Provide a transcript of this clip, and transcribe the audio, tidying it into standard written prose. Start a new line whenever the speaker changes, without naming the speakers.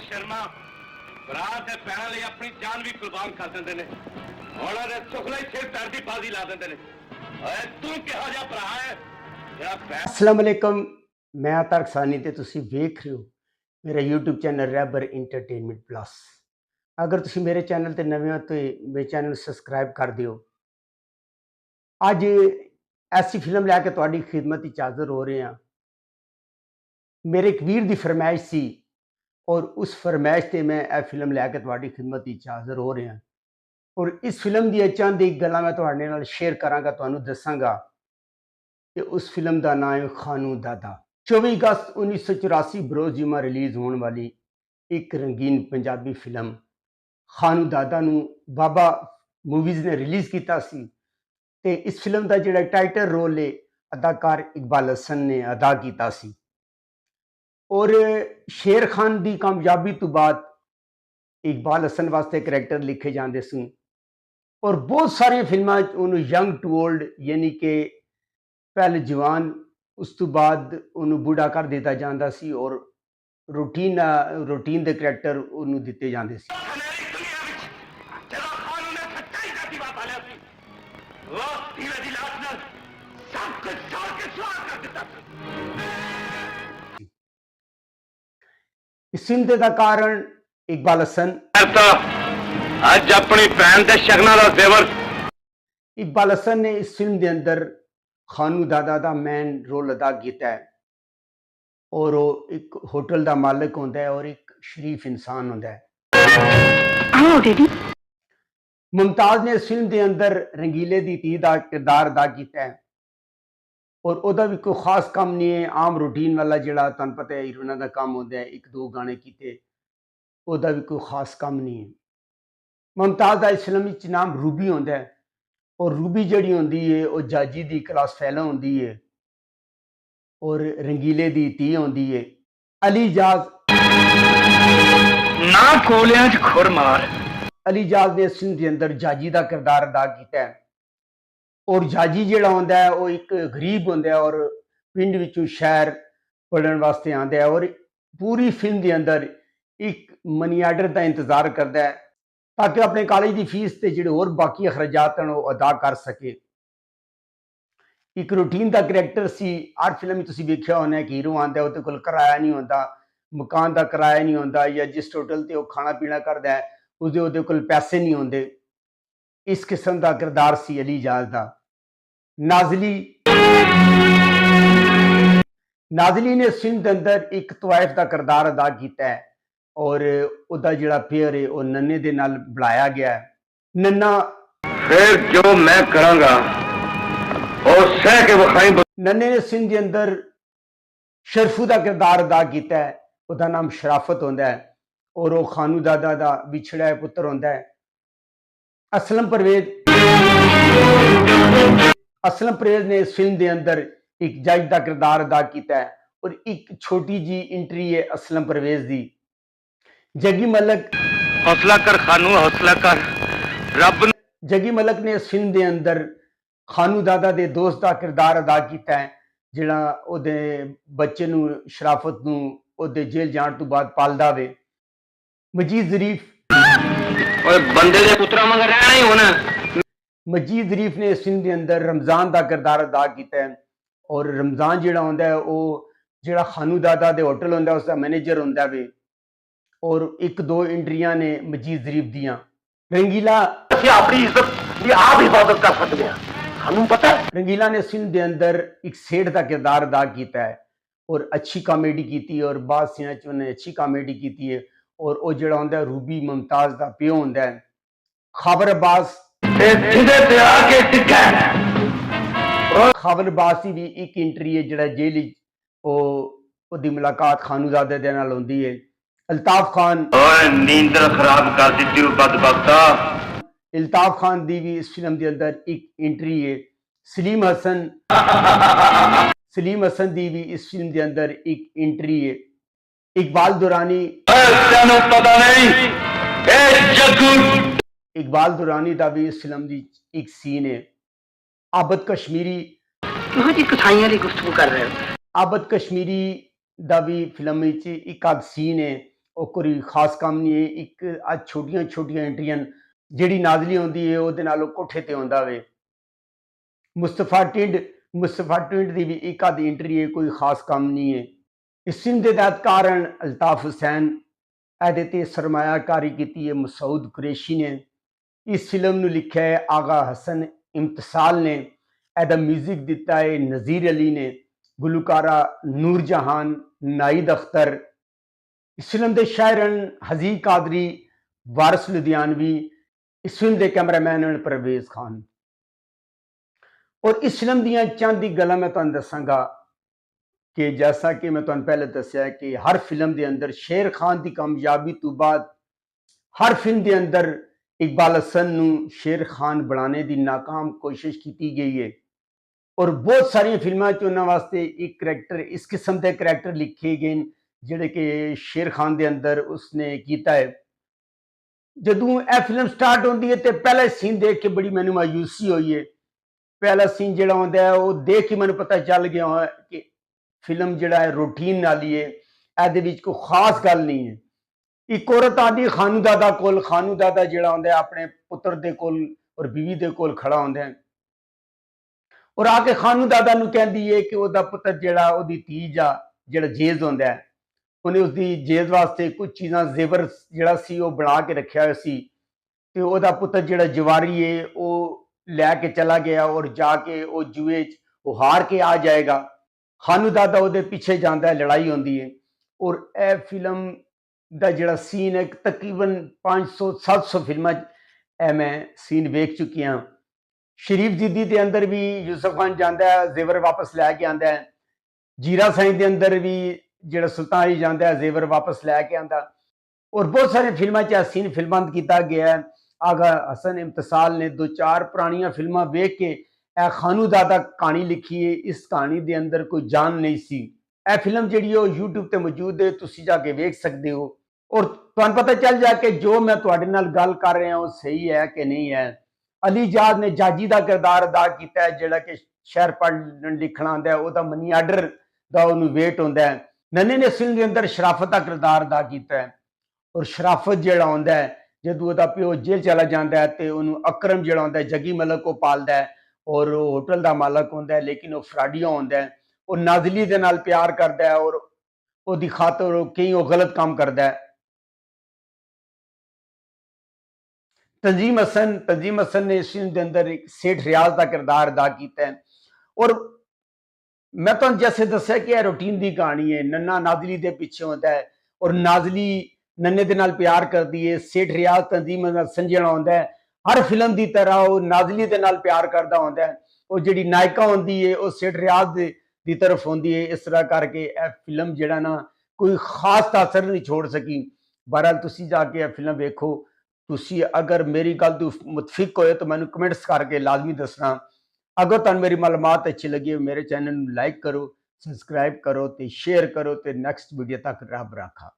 शर्मा भरा ते भैन लिए अपनी जान भी कुर्बान कर देंगे ने उन्होंने सुखला ही सिर पैर की बाजी ला देंगे ने तू किहो जिहा भरा है जेड़ा
अस्सलाम वालेकुम मैं तारक सानी ते तुसी वेख रहे हो मेरा यूट्यूब चैनल रैबर इंटरटेनमेंट प्लस। अगर तुसी मेरे चैनल ते नवे हो तो मेरे चैनल सबसक्राइब कर दियो। अज ऐसी फिल्म लैके तुहाडी खिदमत विच हाज़र हो रहे हैं। मेरे एक वीर की फरमाइश सी और उस फरमाइश से मैं यह फिल्म लैके तुहाडी खिदमत विच हाज़र हो रहा और इस फिल्म की चंद एक गल्लां मैं तुहाडे नाल शेयर करांगा, तुहानू दसांगा कि उस फिल्म का नाम है खानू दादा। 24 अगस्त 1984 बरोज़ जुम्मा रिलीज़ होने वाली एक रंगीन पंजाबी फिल्म खानू दादा नू बाबा मूवीज़ ने रिलीज़ किया सी ते इस फिल्म का जिहड़ा टाइटल रोल है अदाकार इकबाल हसन ने अदा किया सी और शेर खान की कामयाबी तो बाद इकबाल हसन वास्ते करैक्टर लिखे जाते सन और बहुत सारिया फिल्मां उन्होंने यंग टू ओल्ड यानी कि पहले जवान उस तो बाद उन्होंने बूढ़ा कर दिता जाता सी और रूटीन के करैक्टर उन्होंने दिते जाते सी। इस फिल्म का कारण इकबाल हसन
अज अपनी भैन के शगना का जेवर
इकबाल हसन ने इस फिल्म के अंदर खानू दादा का मेन रोल अदा किया है और वो एक होटल का मालिक होता है और एक शरीफ इंसान होता है। मुमताज ने इस फिल्म के अंदर रंगीले की धी का किरदार अदा किया है और वह भी कोई खास काम नहीं है, आम रूटीन वाला जोड़ा तुम पता है हीरोइना का काम होता है, एक दो गाने किए वह भी कोई खास काम नहीं है। मुमताज का इस फिल्म में नाम रूबी होता है और रूबी जी होंगी है वह जाजी की क्लास फैलो होंगी है और रंगीले की धी होंगी है। अली जाज
ना कोलियां च खुर मार
अली जाज ने इस फिल्म के अंदर जाजी का किरदार अदा किया है और जाजी जिहड़ा होंदा है वो एक गरीब होंदा है और पिंड विचों शहर पढ़ने वास्ते आंदा है और पूरी फिल्म के अंदर एक मनी आर्डर का इंतजार करता है ताकि अपने कॉलेज की फीस से जिहड़े होर बाकी अखराजात हैं वो अदा कर सके। एक रूटीन का करैक्टर सी हर फिल्म में तुसीं वेख्या होना कि हीरो आंदा है, उहदे कोल किराया नहीं होंदा, मकान का किराया नहीं होंदा या जिस होटल ते वो खाना पीना करदा है उहदे कोल पैसे नहीं होंदे। इस किस्म का किरदार सी अली जाज का। नाजली ने इस फिल्म के अंदर एक तवाइफ का किरदार अदा किया है और उसका जिहड़ा पेयर है वह नन्ने दे नाल बुलाया गया है। नन्ना
फिर जो मैं करांगा और सह के विखाई।
नन्ने ने इस फिल्म के अंदर शरफू का किरदार अदा किया है, उसका नाम शराफत होंदा है और वह खानू दादा का विछड़ा है पुत्र होंदा है। असलम परवेज ने इस फिल्म के अंदर एक जज का किरदार अदा किया है और एक छोटी जी इंट्री है असलम परवेज की। जगी मलक
हौसला कर खानू, हौसला कर रब।
जगी मलक ने इस फिल्म के अंदर खानू दादा के दोस्त का किरदार अदा किया है जिहड़ा उहदे बच्चे नूं शराफत नूं उहदे जेल जाण तो बाद पालदा वे। मजीद ज़रीफ
बंदे दे पुत्रा मगर रहना ही होना।
मजीद ज़रीफ ने इस फिल्म के अंदर रमज़ान का किरदार अदा किया है और रमज़ान जिहड़ा होंदा है वो जिहड़ा खानू दादा दे होटल होंदा है उसका मैनेजर होंदा वे और एक दो इंट्रियां ने मजीद ज़रीफ दियां। रंगीला
अपनी इज्जत आप हिफाजत कर सकते हैं, हमें पता है।
रंगीला ने इस फिल्म के अंदर एक सेठ का किरदार अदा किया है और अच्छी कॉमेडी की और बाद सीन च उन्हें अच्छी कॉमेडी की है और वो जिहड़ा होंदा है रूबी मुमताज का प्यो होंदा है। खाबर अब्बास खाबर अब्बास की भी एक इंट्री है जिहड़ा जेल ओदी मुलाकात खानूजादे दे नाल होंदी है। अल्ताफ खान
नींद खराब कर दी बदबख्ता।
अल्ताफ खान की भी इस फिल्म के अंदर एक इंट्री है। सलीम हसन की भी इस फिल्म के अंदर एक इंट्री है। इकबाल दुरानी
पता नहीं
इकबाल दुरानी का भी इस फिल्म की एक सीन है। आबद कश्मीरी आबद कश्मीरी का भी फिल्म एक आध सीन है ਉਹ ਕੋਈ ਖਾਸ ਕੰਮ ਨਹੀਂ ਹੈ। ਇੱਕ ਆ ਛੋਟੀਆਂ ਛੋਟੀਆਂ ਐਂਟਰੀਆਂ ਜਿਹੜੀ ਨਾਜ਼ਲੀ ਹੁੰਦੀ ਹੈ ਉਹਦੇ ਨਾਲ ਉਹ ਕੋਠੇ ਤੇ ਆਉਂਦਾ ਵੇ। ਮੁਸਤਫਾ ਟਿੰਡ ਦੀ ਵੀ ਇੱਕ ਆधी ਐਂਟਰੀ ਹੈ, ਕੋਈ ਖਾਸ ਕੰਮ ਨਹੀਂ ਹੈ। ਇਸ ਫਿਲਮ ਦੇ ਹਦਾਇਤਕਾਰ ਹਨ ਅਲਤਾਫ ਹੁਸੈਨ। ਇਹਦੇ ਤੇ ਸਰਮਾਇਆਕਾਰੀ ਕੀਤੀ ਹੈ ਮਸਊਦ ਕੁਰੈਸ਼ੀ ਨੇ। ਇਸ ਫਿਲਮ ਨੂੰ ਲਿਖਿਆ ਹੈ ਆਗਾ ਹਸਨ ਇਮਤਸਾਲ ਨੇ। ਇਹਦਾ ਮਿਊਜ਼ਿਕ ਦਿੱਤਾ ਹੈ ਨਜ਼ੀਰ ਅਲੀ ਨੇ। ਗੁਲੂਕਾਰਾ ਨੂਰ ਜਹਾਨ, ਨਾਇਦ ਅਖਤਰ। ਇਸ ਫਿਲਮ ਦੇ ਸ਼ਾਇਰ ਹਨ ਹਜ਼ੀ ਕਾਦਰੀ, ਵਾਰਿਸ ਲੁधियानवी। ਇਸ ਫਿਲਮ ਦੇ ਕੈਮਰਾਮੈਨ ਹਨ परवेज खान। ਔਰ ਇਸ ਫਿਲਮ ਦੀਆਂ ਚੰਦ ਦੀ ਗੱਲਾਂ ਮੈਂ ਤੁਹਾਨੂੰ ਦੱਸਾਂਗਾ ਕਿ ਜੈਸਾ ਕਿ ਮੈਂ ਤੁਹਾਨੂੰ ਪਹਿਲੇ ਦੱਸਿਆ ਕਿ ਹਰ ਫਿਲਮ ਦੇ ਅੰਦਰ ਸ਼ੇਰ ਖਾਨ ਦੀ ਕਾਮਯਾਬੀ ਤੋਂ ਬਾਅਦ ਹਰ ਫਿਲਮ ਦੇ ਅੰਦਰ ਇਕਬਾਲ ਹਸਨ ਨੂੰ ਸ਼ੇਰ ਖਾਨ ਬਣਾਉਣੇ ਦੀ ਨਾਕਾਮ ਕੋਸ਼ਿਸ਼ ਕੀਤੀ ਗਈ ਹੈ। ਔਰ ਬਹੁਤ ਸਾਰੀਆਂ ਫਿਲਮਾਂ 'ਚ ਉਹਨਾਂ ਵਾਸਤੇ ਇੱਕ ਕਰੈਕਟਰ, ਇਸ ਕਿਸਮ ਦੇ ਕਰੈਕਟਰ ਲਿਖੇ ਗਏ ਜਿਹੜੇ ਕਿ ਸ਼ੇਰ ਖਾਨ ਦੇ ਅੰਦਰ ਉਸਨੇ ਕੀਤਾ ਹੈ। ਜਦੋਂ ਇਹ ਫਿਲਮ ਸਟਾਰਟ ਹੁੰਦੀ ਹੈ ਤੇ ਪਹਿਲਾ ਸੀਨ ਦੇਖ ਕੇ ਬੜੀ ਮੈਨੂੰ ਮਾਯੂਸੀ ਹੋਈ ਹੈ। ਪਹਿਲਾ ਸੀਨ ਜਿਹੜਾ ਹੁੰਦਾ ਹੈ ਉਹ ਦੇਖ ਕੇ ਮੈਨੂੰ ਪਤਾ ਚੱਲ ਗਿਆ ਕਿ ਫਿਲਮ ਜਿਹੜਾ ਹੈ ਰੂਟੀਨ ਵਾਲੀ ਹੈ, ਇਹਦੇ ਵਿੱਚ ਕੋਈ ਖਾਸ ਗੱਲ ਨਹੀਂ ਹੈ। ਇੱਕ ਔਰਤ ਆਦੀ ਖਾਨੂ ਦਾਦਾ ਕੋਲ, ਖਾਨੂ ਦਾਦਾ ਜਿਹੜਾ ਹੁੰਦਾ ਆਪਣੇ ਪੁੱਤਰ ਦੇ ਕੋਲ ਔਰ ਬੀਵੀ ਦੇ ਕੋਲ ਖੜਾ ਹੁੰਦਾ ਹੈ ਔਰ ਆ ਕੇ ਖਾਨੂ ਦਾਦਾ ਨੂੰ ਕਹਿੰਦੀ ਹੈ ਕਿ ਉਹਦਾ ਪੁੱਤਰ ਜਿਹੜਾ ਉਹਦੀ ਧੀ ਜਾਂ ਜਿਹੜਾ ਜੇਜ਼ ਹੁੰਦਾ ਹੈ, ਉਹਨੇ ਉਸਦੀ ਜੇਜ਼ ਵਾਸਤੇ ਕੁਝ ਚੀਜ਼ਾਂ ਜ਼ੇਵਰ ਜਿਹੜਾ ਸੀ ਉਹ ਬਣਾ ਕੇ ਰੱਖਿਆ ਹੋਇਆ ਸੀ ਤੇ ਉਹਦਾ ਪੁੱਤਰ ਜਿਹੜਾ ਜਵਾਰੀ ਹੈ ਉਹ ਲੈ ਕੇ ਚਲਾ ਗਿਆ ਔਰ ਜਾ ਕੇ ਉਹ ਜੂਏ 'ਚ ਉਹ ਹਾਰ ਕੇ ਆ ਜਾਏਗਾ। ਖਾਨੂ ਦਾਦਾ ਉਹਦੇ ਪਿੱਛੇ ਜਾਂਦਾ ਹੈ, ਲੜਾਈ ਹੁੰਦੀ ਹੈ। ਔਰ ਇਹ ਫਿਲਮ ਦਾ ਜਿਹੜਾ ਸੀਨ ਹੈ ਤਕਰੀਬਨ 500-700 ਫਿਲਮਾਂ 'ਚ ਇਹ ਮੈਂ ਸੀਨ ਵੇਖ ਚੁੱਕੀ ਹਾਂ। ਸ਼ਰੀਫ ਜਿੱਦੀ ਦੇ ਅੰਦਰ ਵੀ ਯੂਸਫ ਖਾਨ ਜਾਂਦਾ ਹੈ, ਜ਼ੇਵਰ ਵਾਪਸ ਲੈ ਕੇ ਆਉਂਦਾ ਹੈ। ਜੀਰਾ ਸਾਈਂ ਦੇ ਅੰਦਰ ਵੀ ਜਿਹੜਾ ਸੁਲਤਾਨ ਅਲੀ ਜਾਂਦਾ ਹੈ, ਜ਼ੇਵਰ ਵਾਪਸ ਲੈ ਕੇ ਆਉਂਦਾ। ਔਰ ਬਹੁਤ ਸਾਰੀਆਂ ਫਿਲਮਾਂ 'ਚ ਇਹ ਸੀਨ ਫਿਲਮਾਂਤ ਕੀਤਾ ਗਿਆ ਹੈ। ਆਗਾ ਹਸਨ ਇਮਤਸਾਲ ਨੇ 2-4 ਪੁਰਾਣੀਆਂ ਫਿਲਮਾਂ ਵੇਖ ਕੇ ਇਹ ਖਾਨੂ ਦਾਦਾ ਕਹਾਣੀ ਲਿਖੀ ਹੈ। ਇਸ ਕਹਾਣੀ ਦੇ ਅੰਦਰ ਕੋਈ ਜਾਨ ਨਹੀਂ ਸੀ। ਇਹ ਫਿਲਮ ਜਿਹੜੀ ਉਹ YouTube ਤੇ ਮੌਜੂਦ ਹੈ, ਤੁਸੀਂ ਜਾ ਕੇ ਵੇਖ ਸਕਦੇ ਹੋ ਔਰ ਤੁਹਾਨੂੰ ਪਤਾ ਚੱਲ ਜਾ ਕਿ ਜੋ ਮੈਂ ਤੁਹਾਡੇ ਨਾਲ ਗੱਲ ਕਰ ਰਿਹਾ ਉਹ ਸਹੀ ਹੈ ਕਿ ਨਹੀਂ ਹੈ। ਅਲੀ ਜਾਦ ਨੇ ਜਾਜੀ ਦਾ ਕਿਰਦਾਰ ਅਦਾ ਕੀਤਾ ਹੈ, ਜਿਹੜਾ ਕਿ ਸ਼ਹਿਰ ਪੜ੍ਹਨ ਲਿਖਣਾ ਆਉਂਦਾ ਹੈ, ਉਹਦਾ ਮਨੀ ਆਰਡਰ ਦਾ ਉਹਨੂੰ ਵੇਟ ਹੁੰਦਾ ਹੈ। ਨੰਨੇ ਨੇ ਫਿਲਮ ਦੇ ਅੰਦਰ ਸ਼ਰਾਫਤ ਦਾ ਕਿਰਦਾਰ ਅਦਾ ਕੀਤਾ ਹੈ ਔਰ ਸ਼ਰਾਫਤ ਜਿਹੜਾ ਆਉਂਦਾ ਹੈ ਜਦੋਂ ਉਹਦਾ ਪਿਓ ਜੇਲ੍ਹ ਚਲਾ ਜਾਂਦਾ ਹੈ ਤੇ ਉਹਨੂੰ ਅਕਰਮ ਜਿਹੜਾ ਹੁੰਦਾ ਹੈ ਜੱਗੀ ਮਲਕ ਉਹ ਪਾਲਦਾ ਹੈ ਔਰ ਉਹ ਹੋਟਲ ਦਾ ਮਾਲਕ ਹੁੰਦਾ ਹੈ, ਲੇਕਿਨ ਉਹ ਫਰਾਡੀਆ ਹੁੰਦਾ ਹੈ। ਉਹ ਨਾਜ਼ਲੀ ਦੇ ਨਾਲ ਪਿਆਰ ਕਰਦਾ ਹੈ ਔਰ ਉਹਦੀ ਖਾਤਰ ਉਹ ਕਈ ਉਹ ਗਲਤ ਕੰਮ ਕਰਦਾ ਹੈ। ਤੰਜ਼ੀਮ ਹਸਨ ਨੇ ਇਸ ਫਿਲਮ ਦੇ ਅੰਦਰ ਇੱਕ ਸੇਠ ਰਿਆਜ਼ ਦਾ ਕਿਰਦਾਰ ਅਦਾ ਕੀਤਾ ਹੈ। ਔਰ ਮੈਂ ਤੁਹਾਨੂੰ ਜੈਸੇ ਦੱਸਿਆ ਕਿ ਇਹ ਰੂਟੀਨ ਦੀ ਕਹਾਣੀ ਹੈ। ਨੰਨਾ ਨਾਜ਼ਲੀ ਦੇ ਪਿੱਛੇ ਹੁੰਦਾ ਹੈ ਔਰ ਨਾਜ਼ਲੀ ਨੰਨੇ ਦੇ ਨਾਲ ਪਿਆਰ ਕਰਦੀ ਹੈ। ਸੇਠ ਰਿਆਜ਼ ਤੰਜ਼ੀਮ ਹਸਨ ਜਿਹੜਾ ਹੁੰਦਾ ਹੈ ਹਰ ਫਿਲਮ ਦੀ ਤਰ੍ਹਾਂ ਉਹ ਨਾਜ਼ਲੀ ਦੇ ਨਾਲ ਪਿਆਰ ਕਰਦਾ ਹੁੰਦਾ ਹੈ। ਉਹ ਜਿਹੜੀ ਨਾਇਕਾ ਹੁੰਦੀ ਹੈ ਉਹ ਸੇਠ ਰਿਆਜ਼ ਦੀ ਤਰਫ ਹੁੰਦੀ ਹੈ। ਇਸ ਤਰ੍ਹਾਂ ਕਰਕੇ ਇਹ ਫਿਲਮ ਜਿਹੜਾ ਨਾ ਕੋਈ ਖਾਸ ਤਾਸਰ ਨਹੀਂ ਛੋੜ ਸਕੀ। ਬਹਰਹਾਲ ਤੁਸੀਂ ਜਾ ਕੇ ਇਹ ਫਿਲਮ ਵੇਖੋ। ਤੁਸੀਂ ਅਗਰ ਮੇਰੀ ਗੱਲ ਤੋਂ ਮੁਤਫਿਕ ਹੋਏ ਤਾਂ ਮੈਨੂੰ ਕਮੈਂਟਸ ਕਰਕੇ ਲਾਜ਼ਮੀ ਦੱਸਣਾ। ਅਗਰ ਤੁਹਾਨੂੰ ਮੇਰੀ ਮਾਲੂਮਾਤ ਅੱਛੀ ਲੱਗੀ ਮੇਰੇ ਚੈਨਲ ਨੂੰ ਲਾਈਕ ਕਰੋ, ਸਬਸਕ੍ਰਾਈਬ ਕਰੋ ਤੇ ਸ਼ੇਅਰ ਕਰੋ ਤੇ ਨੈਕਸਟ ਵੀਡੀਓ ਤੱਕ ਰੱਬ ਰਾਖਾ।